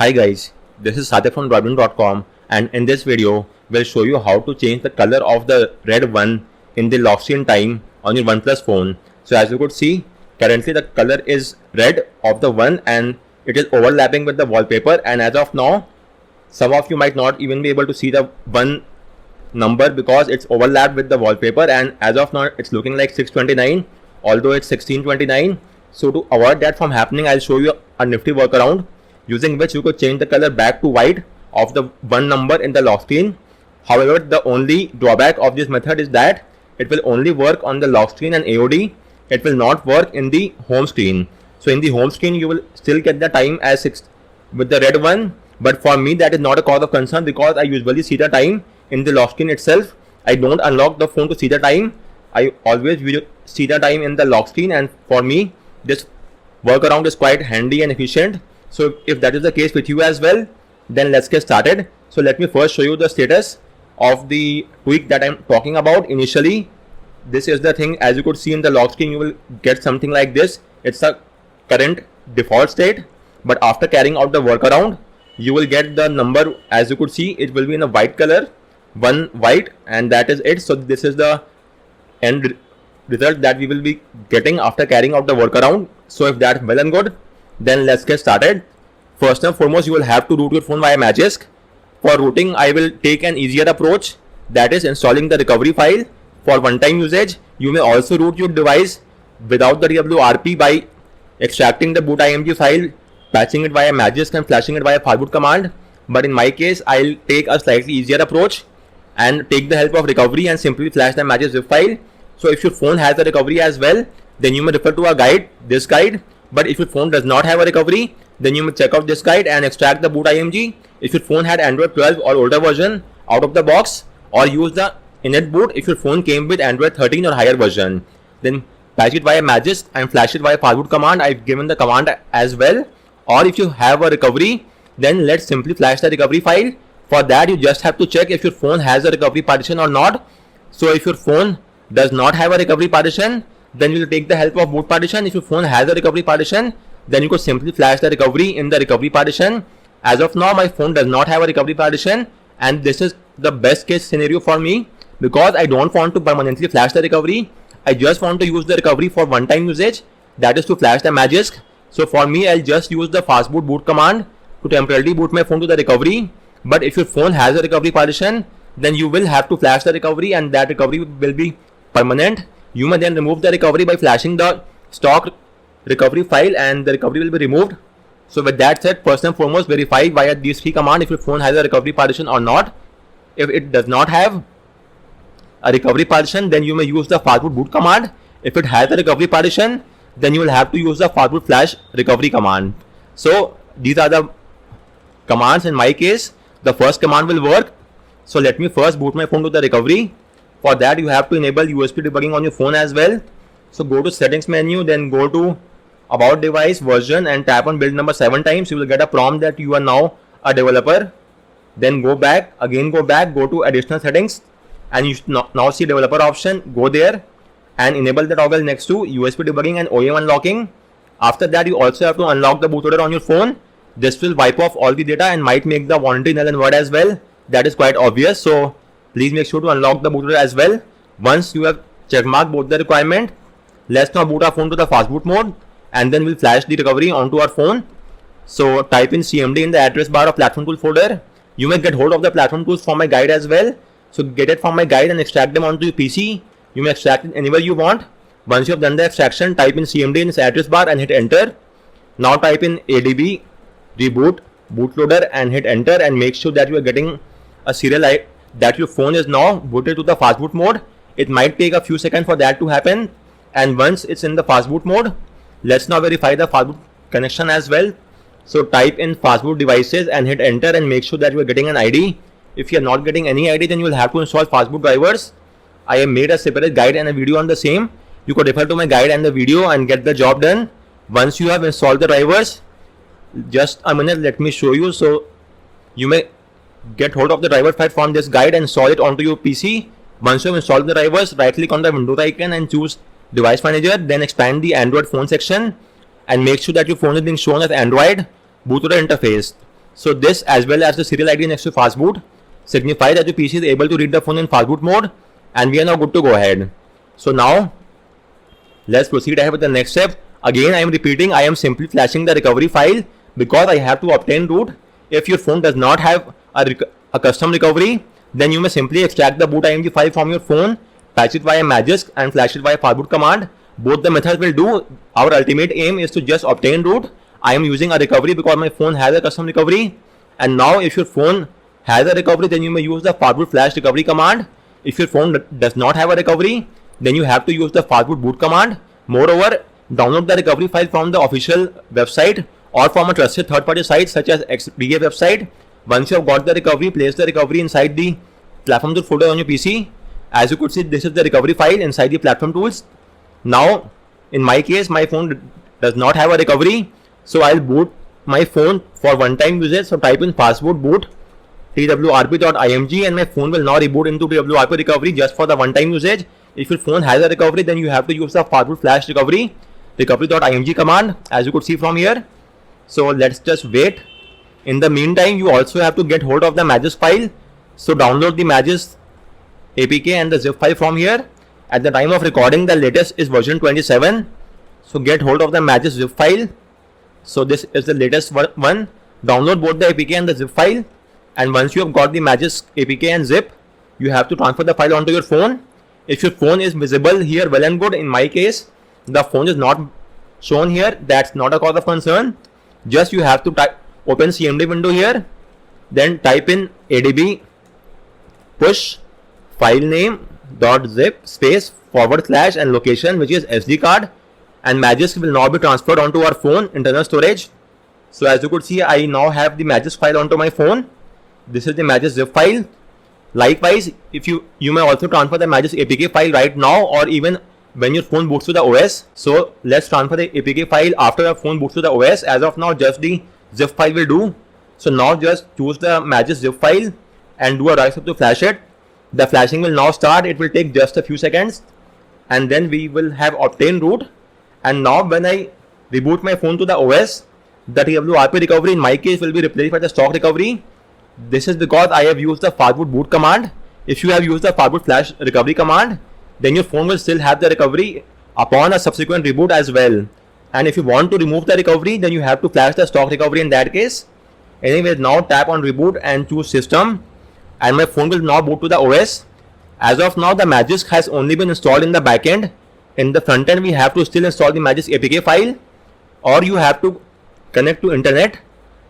Hi guys, this is Sadik from Droidwin.com, and in this video, we'll show you how to change the color of the red one in the lock screen time on your OnePlus phone. So as you could see, currently the color is red of the one and it is overlapping with the wallpaper, and as of now, some of you might not even be able to see the one number because it's overlapped with the wallpaper, and as of now it's looking like 629 although it's 1629. So to avoid that from happening, I'll show you a nifty workaround using which you could change the color back to white of the one number in the lock screen. However, the only drawback of this method is that it will only work on the lock screen and AOD. It will not work in the home screen. So in the home screen you will still get the time as 6 with the red one, but for me that is not a cause of concern because I usually see the time in the lock screen itself. I don't unlock the phone to see the time. I always see the time in the lock screen, and for me this workaround is quite handy and efficient. So if that is the case with you as well, then let's get started. So let me first show you the status of the tweak that I'm talking about. Initially, this is the thing. As you could see in the lock screen, you will get something like this. It's the current default state, but after carrying out the workaround, you will get the number. As you could see, it will be in a white color, one white, and that is it. So this is the end result that we will be getting after carrying out the workaround. So if that's well and good, then let's get started. First and foremost, you will have to root your phone via Magisk. For rooting, I will take an easier approach, that is installing the recovery file. For one-time usage, you may also root your device without the DWRP by extracting the boot.img file, patching it via Magisk and flashing it via fastboot command. But in my case, I'll take a slightly easier approach and take the help of recovery and simply flash the Magisk zip file. So if your phone has a recovery as well, then you may refer to a guide, this guide. But if your phone does not have a recovery, then you may check out this guide and extract the boot.img. If your phone had Android 12 or older version out of the box, or use the init boot if your phone came with Android 13 or higher version, then patch it via Magisk and flash it via fastboot command. I've given the command as well. Or if you have a recovery, then let's simply flash the recovery file. For that, you just have to check if your phone has a recovery partition or not. So if your phone does not have a recovery partition, then you will take the help of boot partition. If your phone has a recovery partition, then you could simply flash the recovery in the recovery partition. As of now, my phone does not have a recovery partition, and this is the best case scenario for me because I don't want to permanently flash the recovery. I just want to use the recovery for one-time usage, that is to flash the Magisk. So for me, I'll just use the fastboot boot command to temporarily boot my phone to the recovery. But if your phone has a recovery partition, then you will have to flash the recovery, and that recovery will be permanent. You may then remove the recovery by flashing the stock recovery file, and the recovery will be removed. So with that said, first and foremost, verify via these three commands if your phone has a recovery partition or not. If it does not have a recovery partition, then you may use the fastboot boot command. If it has a recovery partition, then you will have to use the fastboot flash recovery command. So these are the commands in my case. The first command will work. So let me first boot my phone to the recovery. For that, you have to enable USB debugging on your phone as well. So go to settings menu, then go to about device version and tap on build number 7 times. You will get a prompt that you are now a developer. Then go back, go to additional settings, and you should now see developer option. Go there and enable the toggle next to USB debugging and OEM unlocking. After that, you also have to unlock the bootloader on your phone. This will wipe off all the data and might make the warranty null and void as well. That is quite obvious. So please make sure to unlock the bootloader as well. Once you have checkmarked both the requirement, let's now boot our phone to the fastboot mode, and then we'll flash the recovery onto our phone. So type in CMD in the address bar of platform tool folder. You may get hold of the platform tools from my guide as well. So get it from my guide and extract them onto your PC. You may extract it anywhere you want. Once you have done the extraction, type in CMD in its address bar and hit enter. Now type in ADB reboot bootloader and hit enter, and make sure that you are getting a serial light that your phone is now booted to the fastboot mode. It might take a few seconds for that to happen, and once it's in the fastboot mode, let's now verify the fastboot connection as well. So type in fastboot devices and hit enter, and make sure that you are getting an ID. If you are not getting any ID, then you will have to install fastboot drivers. I have made a separate guide and a video on the same. You could refer to my guide and the video and get the job done. Once you have installed the drivers, just a minute, let me show you. So you may get hold of the driver file from this guide and install it onto your PC. Once you have installed the drivers, right click on the Windows icon and choose Device Manager, then expand the Android phone section and make sure that your phone is being shown as Android bootloader interface. So this as well as the serial ID next to fastboot signify that the PC is able to read the phone in fastboot mode, and we are now good to go ahead. So now let's proceed ahead with the next step. Again, I am repeating, I am simply flashing the recovery file because I have to obtain root. If your phone does not have a custom recovery, then you may simply extract the boot IMG file from your phone, patch it via Magisk and flash it via fastboot command. Both the methods will do. Our ultimate aim is to just obtain root. I am using a recovery because my phone has a custom recovery. And now if your phone has a recovery, then you may use the fastboot flash recovery command. If your phone does not have a recovery, then you have to use the fastboot boot command. Moreover, download the recovery file from the official website or from a trusted third-party site such as XDA website. Once you have got the recovery, place the recovery inside the platform tools folder on your PC. As you could see, this is the recovery file inside the platform tools. Now, in my case, my phone does not have a recovery, so I'll boot my phone for one-time usage. So type in fastboot boot twrp.img and my phone will now reboot into twrp recovery just for the one-time usage. If your phone has a recovery, then you have to use the fastboot flash recovery.img command, as you could see from here. So let's just wait. In the meantime, you also have to get hold of the Magisk file. So download the Magisk APK and the zip file from here. At the time of recording, the latest is version 27. So get hold of the Magisk zip file. So this is the latest one. Download both the APK and the zip file. And once you have got the Magisk APK and zip, you have to transfer the file onto your phone. If your phone is visible here, well and good. In my case, the phone is not shown here. That's not a cause of concern. Just you have to open CMD window here, then type in adb push file name .zip space / and location, which is SD card, and Magisk will now be transferred onto our phone internal storage. So as you could see, I now have the Magisk file onto my phone. This is the Magisk zip file. Likewise, if you may also transfer the Magisk APK file right now or even when your phone boots to the OS. So let's transfer the APK file after your phone boots to the OS. As of now, just the zip file will do. So now just choose the Magisk zip file and do a right step to flash it. The flashing will now start. It will take just a few seconds and then we will have obtained root. And now when I reboot my phone to the OS, the TWRP recovery in my case will be replaced by the stock recovery. This is because I have used the fastboot boot command. If you have used the fastboot flash recovery command, then your phone will still have the recovery upon a subsequent reboot as well. And if you want to remove the recovery, then you have to flash the stock recovery in that case. Anyways, now tap on reboot and choose system, and my phone will now boot to the OS. As of now, the Magisk has only been installed in the backend. In the front end, we have to still install the Magisk APK file, or you have to connect to internet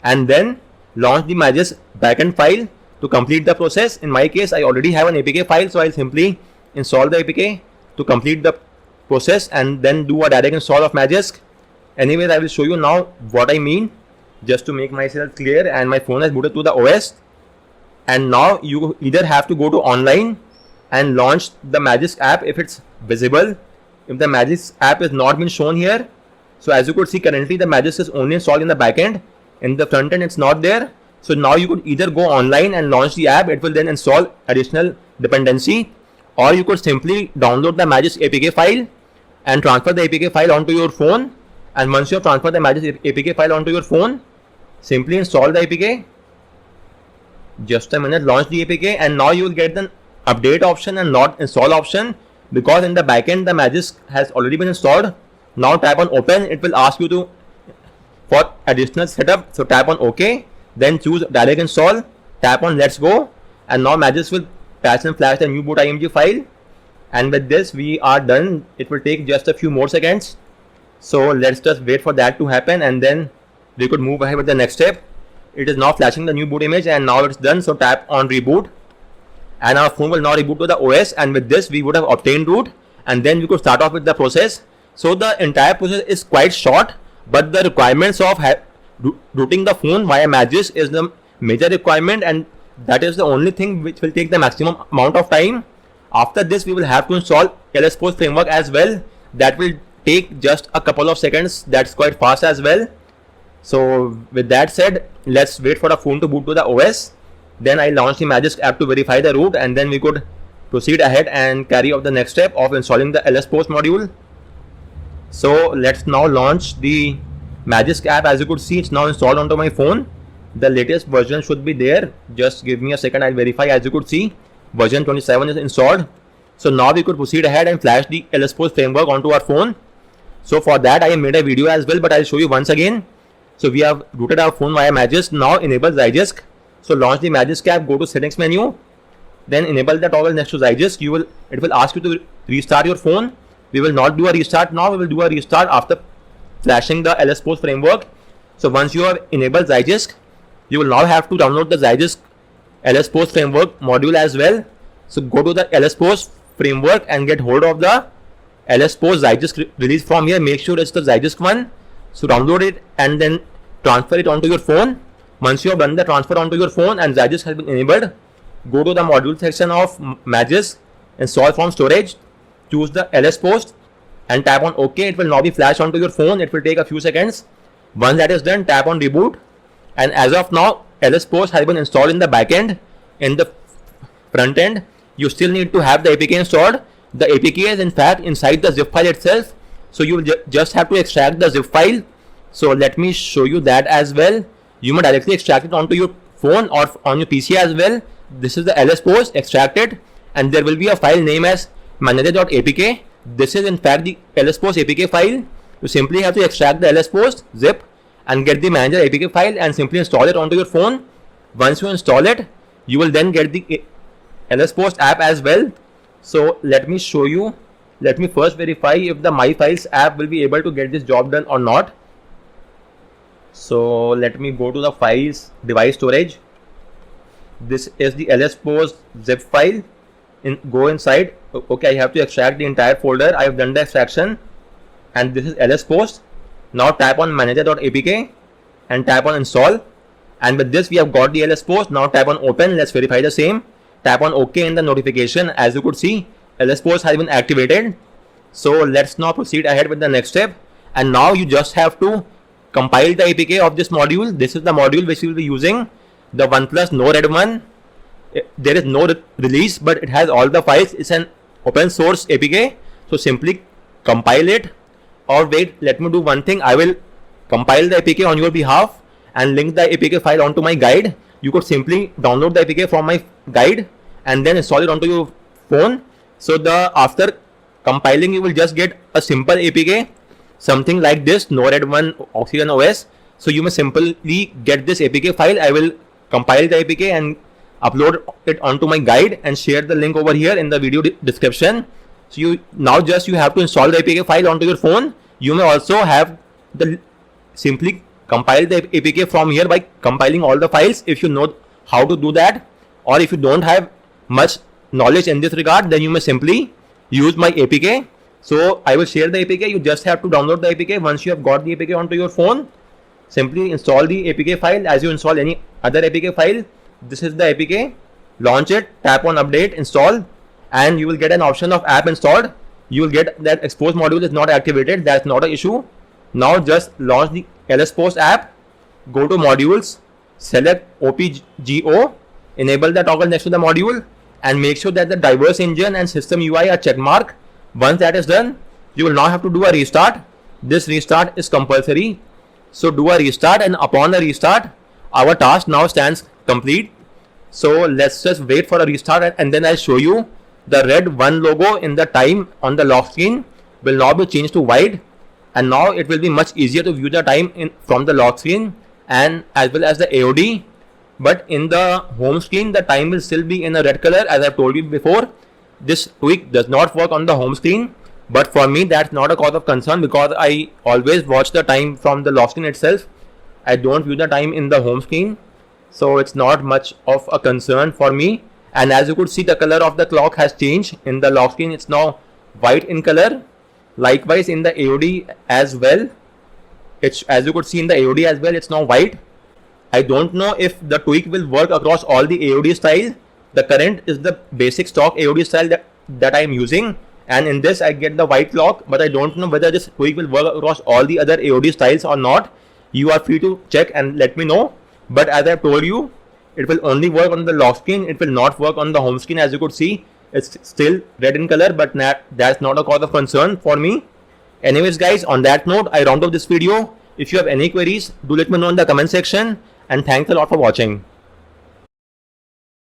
and then launch the Magisk backend file to complete the process. In my case, I already have an APK file, so I'll simply install the APK to complete the process and then do a direct install of Magisk. Anyways, I will show you now what I mean, just to make myself clear. And my phone has booted to the OS, and now you either have to go to online and launch the Magisk app if it's visible. If the Magisk app is not been shown here, so as you could see, currently the Magisk is only installed in the backend. In the front end, it's not there. So now you could either go online and launch the app. It will then install additional dependency, or you could simply download the Magisk APK file and transfer the APK file onto your phone. And once you have transferred the Magisk APK file onto your phone, simply install the APK. Just a minute, launch the APK, and now you will get the update option and not install option, because in the backend the Magisk has already been installed. Now tap on open. It will ask you for additional setup. So tap on OK, then choose direct install, tap on let's go, and now Magisk will patch and flash the new boot IMG file. And with this we are done. It will take just a few more seconds. So let's just wait for that to happen, and then we could move ahead with the next step. It is now flashing the new boot image, and now it's done. So tap on reboot, and our phone will now reboot to the OS. And with this we would have obtained root, and then we could start off with the process. So the entire process is quite short, but the requirements of rooting the phone via Magisk is the major requirement, and that is the only thing which will take the maximum amount of time. After this, we will have to install LSPOS framework as well. That will take just a couple of seconds. That's quite fast as well. So with that said, let's wait for the phone to boot to the OS. Then I launch the Magisk app to verify the root, and then we could proceed ahead and carry out the next step of installing the LSPOS module. So let's now launch the Magisk app. As you could see, it's now installed onto my phone. the latest version should be there. Just give me a second, I'll verify. As you could see, version 27 is installed. So now we could proceed ahead and flash the LSPOS framework onto our phone. So for that I have made a video as well, but I'll show you once again. So we have rooted our phone via Magisk. Now enable Zygisk. So launch the Magisk app, go to settings menu, then enable the toggle next to Zygisk. It will ask you to restart your phone. We will not do a restart now, we will do a restart after flashing the LSPOS framework. So once you have enabled Zygisk, you will now have to download the Zygisk LSPOS framework module as well. So go to the LSPOS framework and get hold of the LSPOS Zygisk release from here. Make sure it's the Zygisk one. So download it and then transfer it onto your phone. Once you have done the transfer onto your phone and Zygisk has been enabled, go to the module section of Magisk, install from storage, choose the LSPOS and tap on OK. It will now be flashed onto your phone. It will take a few seconds. Once that is done, tap on reboot. And as of now, LSPOS has been installed in the back end. In the front end, you still need to have the APK installed. The APK is in fact inside the zip file itself. So you will just have to extract the zip file. So let me show you that as well. You may directly extract it onto your phone or on your PC as well. This is the LSPOS extracted, and there will be a file name as manager.apk. This is in fact the LSPOS APK file. You simply have to extract the LSPOS zip and get the manager APK file and simply install it onto your phone. Once you install it, you will then get the LSPOS app as well. So let me show you. Let me first verify if the My Files app will be able to get this job done or not. So let me go to the files, device storage. This is the LSPOS zip file. Go inside. Okay, I have to extract the entire folder. I have done the extraction, and this is LSPOS. Now tap on manager.apk and tap on install. And with this we have got the LSPOS. Now tap on open. Let's verify the same. Tap on OK in the notification. As you could see, LSPOS has been activated. So let's now proceed ahead with the next step. And now you just have to compile the APK of this module. This is the module which we will be using, the OnePlus No Red one. There is no release, but it has all the files. It's an open source APK. So simply compile it. Or wait, let me do one thing. I will compile the APK on your behalf and link the APK file onto my guide. You could simply download the APK from my guide and then install it onto your phone. So after compiling, you will just get a simple APK, something like this, No Red 1 Oxygen OS. So you may simply get this APK file. I will compile the APK and upload it onto my guide and share the link over here in the video description. So you have to install the APK file onto your phone. You may also have simply compile the APK from here by compiling all the files if you know how to do that. Or if you don't have much knowledge in this regard, then you may simply use my APK. So I will share the APK. You just have to download the APK. Once you have got the APK onto your phone, simply install the APK file as you install any other APK file. This is the APK. Launch it, tap on update, install, and you will get an option of app installed. You will get that expose module is not activated. That's not an issue. Now just launch the LSPOS app. Go to modules, select OPGO, enable the toggle next to the module, and make sure that the diverse engine and system UI are check mark. Once that is done, you will now have to do a restart. This restart is compulsory. So do a restart, and upon the restart, our task now stands complete. So let's just wait for a restart, and then I'll show you the red 1 logo in the time on the lock screen will now be changed to white, and now it will be much easier to view the time from the lock screen and as well as the AOD. But in the home screen, the time will still be in a red color. As I've told you before, this tweak does not work on the home screen, but for me that's not a cause of concern because I always watch the time from the lock screen itself. I don't view the time in the home screen, so it's not much of a concern for me. And as you could see, the color of the clock has changed. In the lock screen, it's now white in color. Likewise in the AOD as well, as you could see in the AOD as well, it's now white. I don't know if the tweak will work across all the AOD styles. The current is the basic stock AOD style that I am using, and in this I get the white clock, but I don't know whether this tweak will work across all the other AOD styles or not. You are free to check and let me know. But as I told you, it will only work on the lock screen. It will not work on the home screen. As you could see, it's still red in color, but that's not a cause of concern for me. Anyways guys, on that note, I round up this video. If you have any queries, do let me know in the comment section. and thanks a lot for watching.